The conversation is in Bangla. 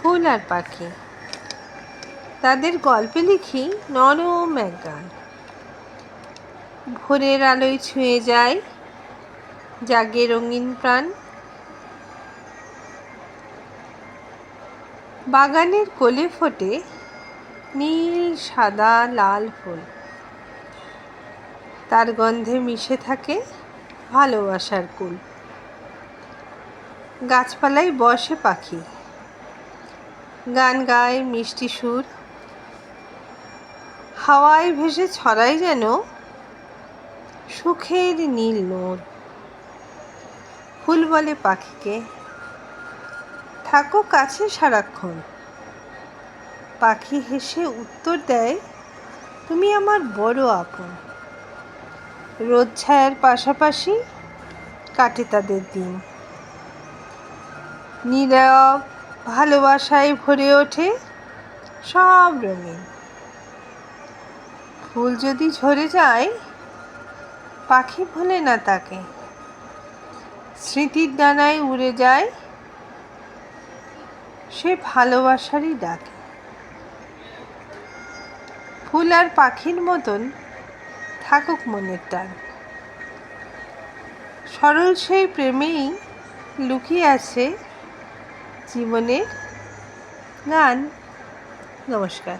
ফুল আর পাখি, তাদের গল্পে লিখি নরম এক গান। ভোরের আলোয় ছুঁয়ে যায়, জাগে রঙিন প্রাণ। বাগানের কোলে ফোটে নীল, সাদা, লাল ফুল। তার গন্ধে মিশে থাকে ভালোবাসার কুল। গাছপালায় বসে পাখি, গান গায় মিষ্টি সুর। হাওয়ায় ভেসে ছড়ায় যেন সুখের নীল নূর। ফুল বলে পাখিকে, থাকো কাছে সারাক্ষণ। পাখি হেসে উত্তর দেয়, তুমি আমার বড় আপন। রোদ ছায়ার পাশাপাশি কাটে তাদের দিন। নীরব ভালোবাসায় ভরে ওঠে সব রঙিন। ফুল যদি ঝরে যায়, পাখি ভোলে না তাকে। স্মৃতির ডানায় উড়ে যায় সে ভালোবাসারই ডাকে। ফুল আর পাখির মতন থাকুক মনের টান। সরল সেই প্রেমেই লুকিয়ে আছে জীবনের গান। নমস্কার।